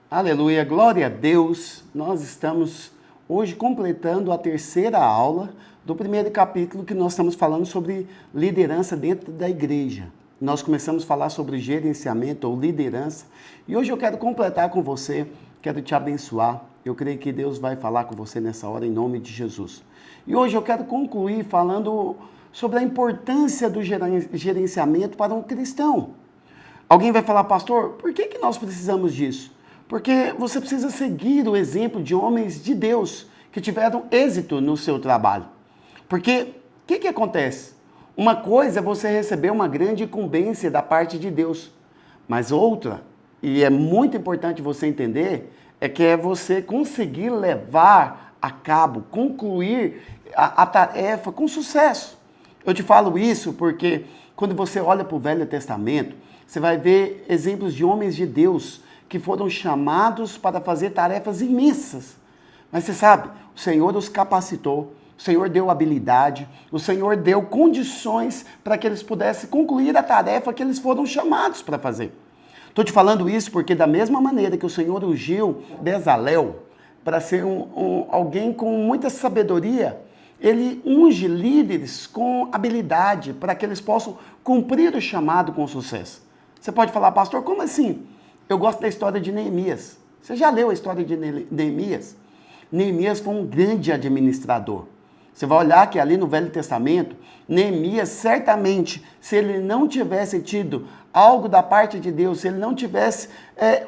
Aleluia, glória a Deus. Nós estamos hoje completando a terceira aula do primeiro capítulo que nós estamos falando sobre liderança dentro da igreja. Nós começamos a falar sobre gerenciamento ou liderança e hoje eu quero completar com você, quero te abençoar. Eu creio que Deus vai falar com você nessa hora em nome de Jesus. E hoje eu quero concluir falando sobre a importância do gerenciamento para um cristão. Alguém vai falar, pastor, por que nós precisamos disso? Porque você precisa seguir o exemplo de homens de Deus que tiveram êxito no seu trabalho. Porque o que acontece? Uma coisa é você receber uma grande incumbência da parte de Deus, mas outra, e é muito importante você entender, é que é você conseguir levar a cabo, concluir a tarefa com sucesso. Eu te falo isso porque quando você olha para o Velho Testamento, você vai ver exemplos de homens de Deus que foram chamados para fazer tarefas imensas. Mas você sabe, o Senhor os capacitou, o Senhor deu habilidade, o Senhor deu condições para que eles pudessem concluir a tarefa que eles foram chamados para fazer. Estou te falando isso porque da mesma maneira que o Senhor ungiu Bezalel para ser alguém com muita sabedoria, ele unge líderes com habilidade para que eles possam cumprir o chamado com sucesso. Você pode falar, pastor, como assim? Eu gosto da história de Neemias. Você já leu a história de Neemias? Neemias foi um grande administrador. Você vai olhar que ali no Velho Testamento, Neemias certamente, se ele não tivesse tido algo da parte de Deus, se ele não tivesse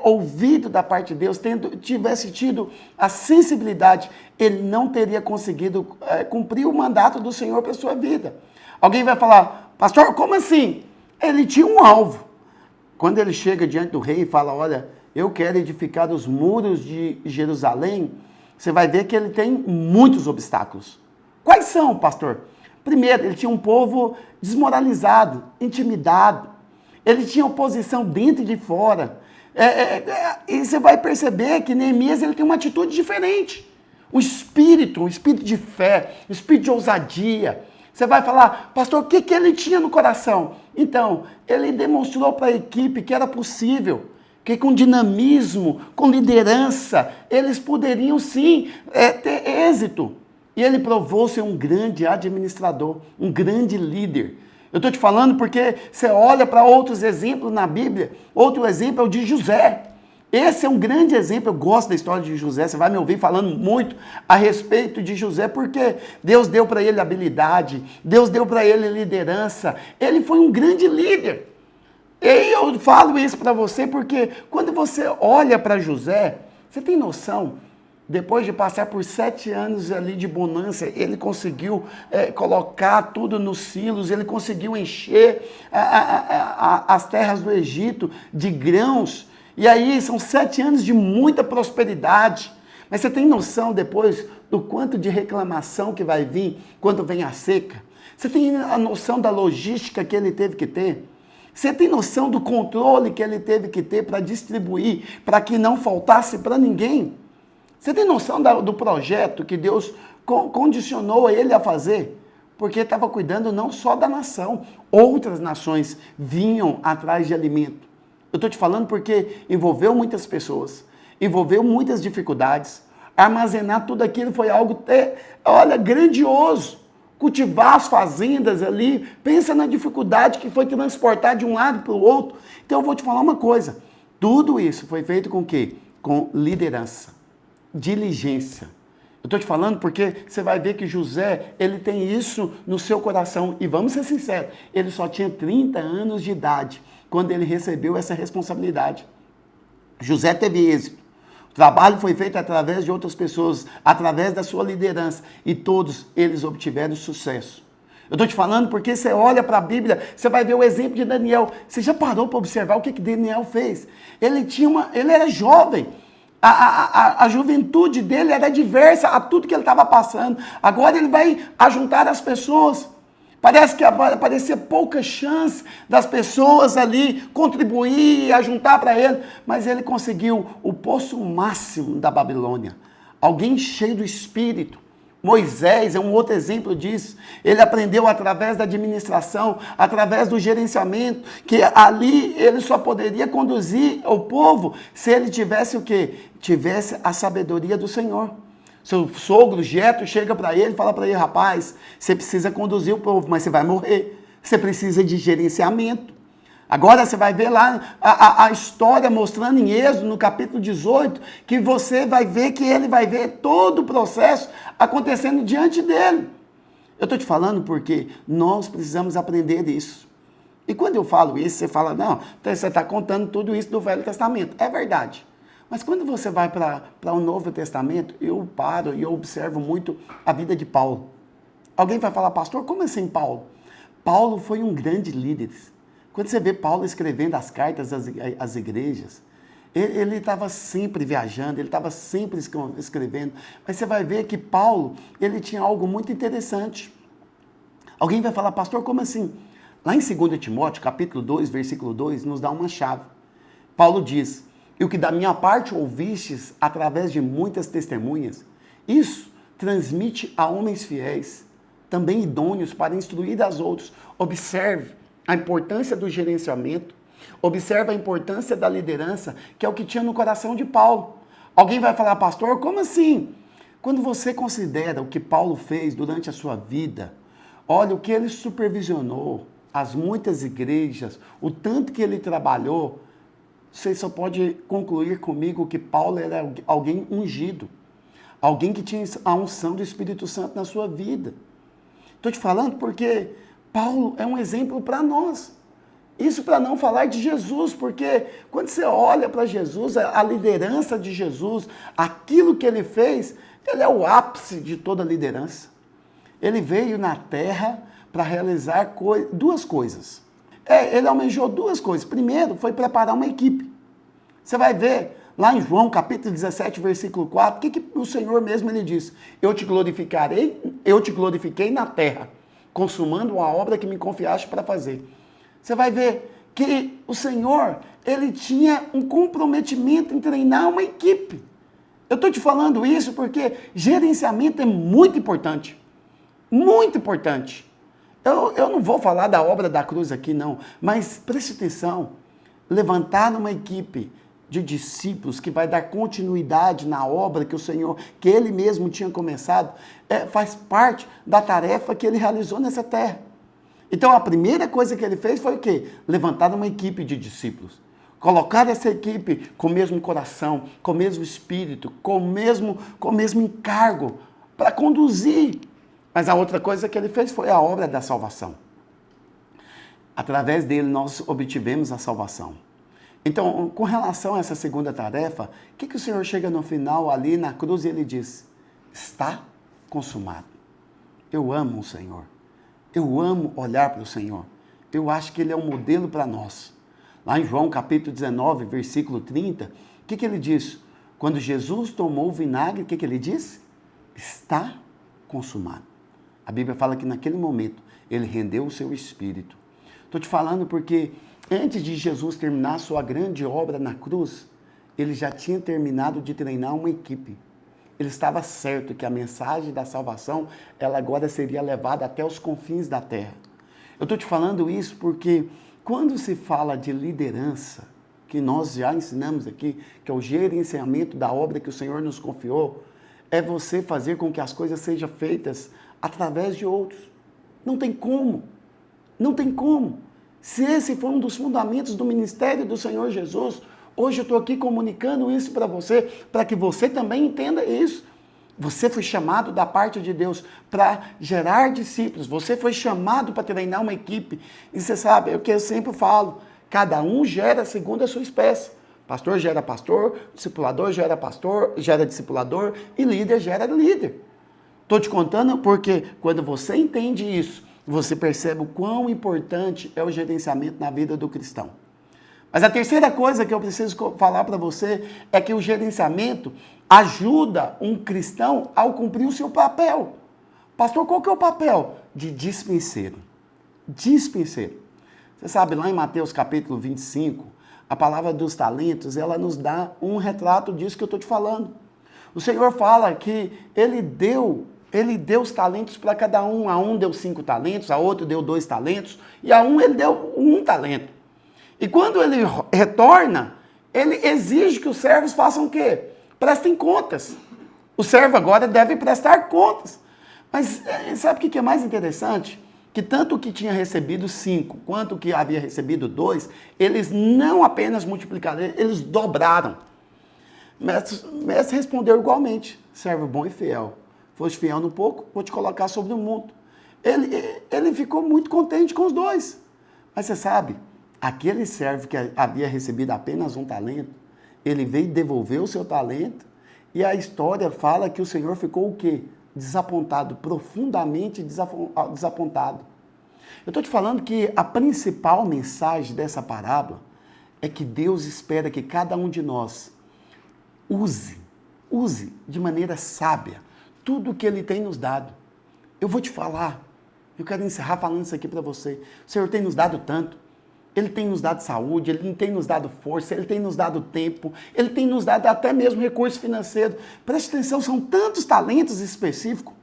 ouvido da parte de Deus, tivesse tido a sensibilidade, ele não teria conseguido cumprir o mandato do Senhor para a sua vida. Alguém vai falar, pastor, como assim? Ele tinha um alvo. Quando ele chega diante do rei e fala, olha, eu quero edificar os muros de Jerusalém, você vai ver que ele tem muitos obstáculos. Quais são, pastor? Primeiro, ele tinha um povo desmoralizado, intimidado. Ele tinha oposição dentro e de fora. E você vai perceber que Neemias ele tem uma atitude diferente. Um espírito de fé, um espírito de ousadia. Você vai falar, pastor, o que ele tinha no coração? Então, ele demonstrou para a equipe que era possível, que com dinamismo, com liderança, eles poderiam sim ter êxito. E ele provou ser um grande administrador, um grande líder. Eu estou te falando porque você olha para outros exemplos na Bíblia, outro exemplo é o de José. Esse é um grande exemplo, eu gosto da história de José, você vai me ouvir falando muito a respeito de José, porque Deus deu para ele habilidade, Deus deu para ele liderança, ele foi um grande líder. E eu falo isso para você porque quando você olha para José, você tem noção, depois de passar por 7 anos ali de bonança, ele conseguiu colocar tudo nos silos, ele conseguiu encher as terras do Egito de grãos. E aí são 7 anos de muita prosperidade. Mas você tem noção depois do quanto de reclamação que vai vir quando vem a seca? Você tem a noção da logística que ele teve que ter? Você tem noção do controle que ele teve que ter para distribuir, para que não faltasse para ninguém? Você tem noção do projeto que Deus condicionou ele a fazer? Porque estava cuidando não só da nação, outras nações vinham atrás de alimento. Eu estou te falando porque envolveu muitas pessoas, envolveu muitas dificuldades. Armazenar tudo aquilo foi algo, grandioso. Cultivar as fazendas ali, pensa na dificuldade que foi transportar de um lado para o outro. Então eu vou te falar uma coisa, tudo isso foi feito com o quê? Com liderança, diligência. Eu estou te falando porque você vai ver que José, ele tem isso no seu coração. E vamos ser sinceros, ele só tinha 30 anos de idade quando ele recebeu essa responsabilidade. José teve êxito. O trabalho foi feito através de outras pessoas, através da sua liderança. E todos eles obtiveram sucesso. Eu estou te falando porque você olha para a Bíblia, você vai ver o exemplo de Daniel. Você já parou para observar o que Daniel fez? Ele era jovem. A juventude dele era diversa a tudo que ele estava passando. Agora ele vai ajuntar as pessoas. Parece que parecia pouca chance das pessoas ali contribuir e ajuntar para ele, mas ele conseguiu o poço máximo da Babilônia. Alguém cheio do Espírito, Moisés é um outro exemplo disso. Ele aprendeu através da administração, através do gerenciamento, que ali ele só poderia conduzir o povo se ele tivesse o quê? Tivesse a sabedoria do Senhor. Seu sogro, Jetro, chega para ele e fala para ele, rapaz, você precisa conduzir o povo, mas você vai morrer. Você precisa de gerenciamento. Agora você vai ver lá a história mostrando em Êxodo, no capítulo 18, que você vai ver que ele vai ver todo o processo acontecendo diante dele. Eu estou te falando porque nós precisamos aprender isso. E quando eu falo isso, você fala, não, você está contando tudo isso do Velho Testamento. É verdade. Mas quando você vai para o Novo Testamento, eu paro e eu observo muito a vida de Paulo. Alguém vai falar, pastor, como assim Paulo? Paulo foi um grande líder. Quando você vê Paulo escrevendo as cartas às igrejas, ele estava sempre viajando, ele estava sempre escrevendo. Mas você vai ver que Paulo, ele tinha algo muito interessante. Alguém vai falar, pastor, como assim? Lá em 2 Timóteo, capítulo 2, versículo 2, nos dá uma chave. Paulo diz, e o que da minha parte ouvistes através de muitas testemunhas, isso transmite a homens fiéis, também idôneos para instruir as outros. Observe a importância do gerenciamento, observe a importância da liderança, que é o que tinha no coração de Paulo. Alguém vai falar, pastor, como assim? Quando você considera o que Paulo fez durante a sua vida, olha o que ele supervisionou, as muitas igrejas, o tanto que ele trabalhou, você só pode concluir comigo que Paulo era alguém ungido, alguém que tinha a unção do Espírito Santo na sua vida. Estou te falando porque Paulo é um exemplo para nós. Isso para não falar de Jesus, porque quando você olha para Jesus, a liderança de Jesus, aquilo que ele fez, ele é o ápice de toda a liderança. Ele veio na terra para realizar duas coisas. Ele almejou duas coisas. Primeiro, foi preparar uma equipe. Você vai ver lá em João, capítulo 17, versículo 4, o que o Senhor mesmo ele diz? Eu te glorifiquei na terra, consumando a obra que me confiaste para fazer. Você vai ver que o Senhor, ele tinha um comprometimento em treinar uma equipe. Eu estou te falando isso porque gerenciamento é muito importante. Muito importante. Eu não vou falar da obra da cruz aqui, não, mas preste atenção. Levantar uma equipe de discípulos que vai dar continuidade na obra que o Senhor, que ele mesmo tinha começado, faz parte da tarefa que ele realizou nessa terra. Então a primeira coisa que ele fez foi o quê? Levantar uma equipe de discípulos. Colocar essa equipe com o mesmo coração, com o mesmo espírito, com o mesmo encargo para conduzir. Mas a outra coisa que ele fez foi a obra da salvação. Através dele nós obtivemos a salvação. Então, com relação a essa segunda tarefa, o que o Senhor chega no final ali na cruz e ele diz? Está consumado. Eu amo o Senhor. Eu amo olhar para o Senhor. Eu acho que ele é um modelo para nós. Lá em João capítulo 19, versículo 30, o que ele diz? Quando Jesus tomou o vinagre, o que ele diz? Está consumado. A Bíblia fala que naquele momento ele rendeu o seu espírito. Estou te falando porque antes de Jesus terminar sua grande obra na cruz, ele já tinha terminado de treinar uma equipe. Ele estava certo que a mensagem da salvação, ela agora seria levada até os confins da terra. Eu estou te falando isso porque quando se fala de liderança, que nós já ensinamos aqui, que é o gerenciamento da obra que o Senhor nos confiou, é você fazer com que as coisas sejam feitas através de outros. Não tem como. Não tem como. Se esse for um dos fundamentos do ministério do Senhor Jesus, hoje eu estou aqui comunicando isso para você, para que você também entenda isso. Você foi chamado da parte de Deus para gerar discípulos. Você foi chamado para treinar uma equipe. E você sabe, é o que eu sempre falo, cada um gera segundo a sua espécie. Pastor gera pastor, discipulador gera discipulador e líder gera líder. Estou te contando porque quando você entende isso, você percebe o quão importante é o gerenciamento na vida do cristão. Mas a terceira coisa que eu preciso falar para você é que o gerenciamento ajuda um cristão a cumprir o seu papel. Pastor, qual que é o papel? De dispenseiro. Dispenseiro. Você sabe, lá em Mateus capítulo 25, a palavra dos talentos, ela nos dá um retrato disso que eu estou te falando. O Senhor fala que ele deu Ele deu os talentos para cada um. A um deu 5 talentos, a outro deu 2 talentos, e a um ele deu 1 talento. E quando ele retorna, ele exige que os servos façam o quê? Prestem contas. O servo agora deve prestar contas. Mas sabe o que é mais interessante? Que tanto o que tinha recebido 5, quanto o que havia recebido 2, eles não apenas multiplicaram, eles dobraram. Mestre respondeu igualmente, servo bom e fiel. Foste fiel no pouco, vou te colocar sobre o mundo. Ele ficou muito contente com os dois. Mas você sabe, aquele servo que havia recebido apenas 1 talento, ele veio devolver o seu talento, e a história fala que o Senhor ficou o quê? Desapontado, profundamente desapontado. Eu estou te falando que a principal mensagem dessa parábola é que Deus espera que cada um de nós use de maneira sábia tudo o que Ele tem nos dado. Eu vou te falar, eu quero encerrar falando isso aqui para você. O Senhor tem nos dado tanto. Ele tem nos dado saúde, Ele tem nos dado força, Ele tem nos dado tempo, Ele tem nos dado até mesmo recurso financeiro. Preste atenção, são tantos talentos específicos.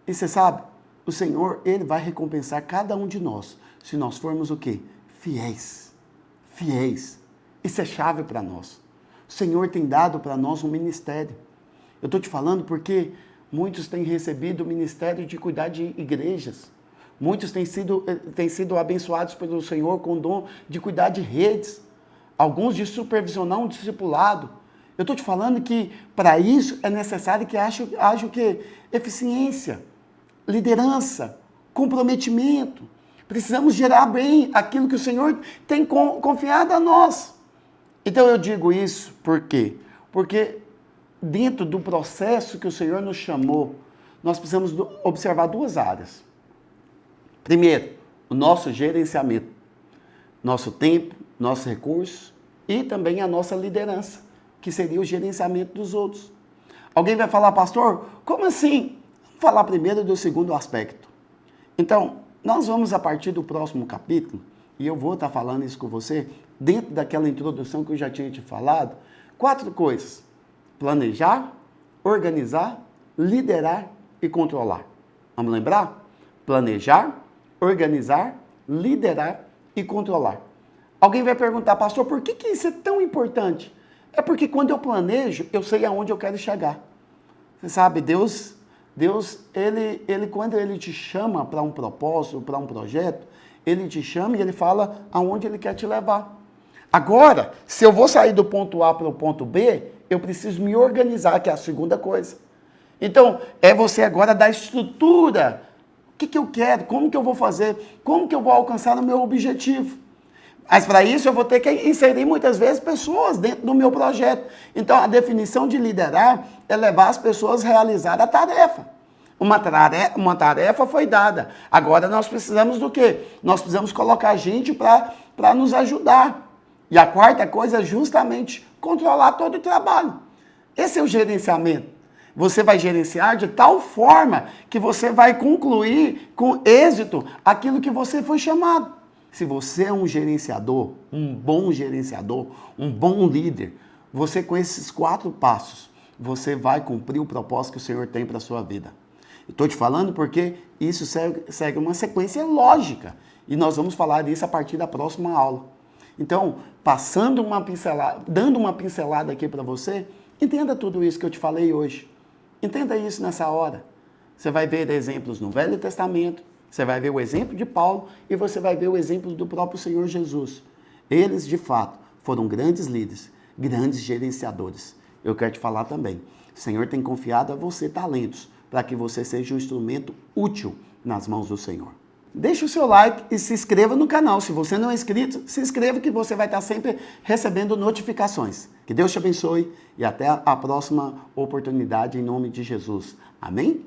E você sabe, o Senhor, Ele vai recompensar cada um de nós, se nós formos o quê? Fiéis. Fiéis. Isso é chave para nós. O Senhor tem dado para nós um ministério. Eu estou te falando porque muitos têm recebido o ministério de cuidar de igrejas. Muitos têm sido abençoados pelo Senhor com o dom de cuidar de redes. Alguns de supervisionar um discipulado. Eu estou te falando que para isso é necessário que haja o quê? Eficiência, liderança, comprometimento. Precisamos gerar bem aquilo que o Senhor tem confiado a nós. Então eu digo isso por quê? Porque dentro do processo que o Senhor nos chamou, nós precisamos observar 2 áreas. Primeiro, o nosso gerenciamento, nosso tempo, nossos recursos e também a nossa liderança, que seria o gerenciamento dos outros. Alguém vai falar, pastor, como assim? Vamos falar primeiro do segundo aspecto. Então, nós vamos a partir do próximo capítulo, e eu vou estar falando isso com você, dentro daquela introdução que eu já tinha te falado, 4 coisas: planejar, organizar, liderar e controlar. Vamos lembrar? Planejar, organizar, liderar e controlar. Alguém vai perguntar, pastor, por que isso é tão importante? É porque quando eu planejo, eu sei aonde eu quero chegar. Você sabe, Deus ele quando Ele te chama para um propósito, para um projeto, Ele te chama e Ele fala aonde Ele quer te levar. Agora, se eu vou sair do ponto A para o ponto B, eu preciso me organizar, que é a segunda coisa. Então, é você agora dar estrutura. O que eu quero? Como que eu vou fazer? Como que eu vou alcançar o meu objetivo? Mas para isso eu vou ter que inserir muitas vezes pessoas dentro do meu projeto. Então a definição de liderar é levar as pessoas a realizar a tarefa. Uma tarefa foi dada. Agora nós precisamos do quê? Nós precisamos colocar gente para nos ajudar. E a quarta coisa é justamente controlar todo o trabalho. Esse é o gerenciamento. Você vai gerenciar de tal forma que você vai concluir com êxito aquilo que você foi chamado. Se você é um gerenciador, um bom líder, você com esses 4 passos, você vai cumprir o propósito que o Senhor tem para a sua vida. Estou te falando porque isso segue uma sequência lógica. E nós vamos falar disso a partir da próxima aula. Então, dando uma pincelada aqui para você, entenda tudo isso que eu te falei hoje. Entenda isso nessa hora. Você vai ver exemplos no Velho Testamento, você vai ver o exemplo de Paulo e você vai ver o exemplo do próprio Senhor Jesus. Eles, de fato, foram grandes líderes, grandes gerenciadores. Eu quero te falar também. O Senhor tem confiado a você talentos para que você seja um instrumento útil nas mãos do Senhor. Deixe o seu like e se inscreva no canal. Se você não é inscrito, se inscreva que você vai estar sempre recebendo notificações. Que Deus te abençoe e até a próxima oportunidade em nome de Jesus. Amém?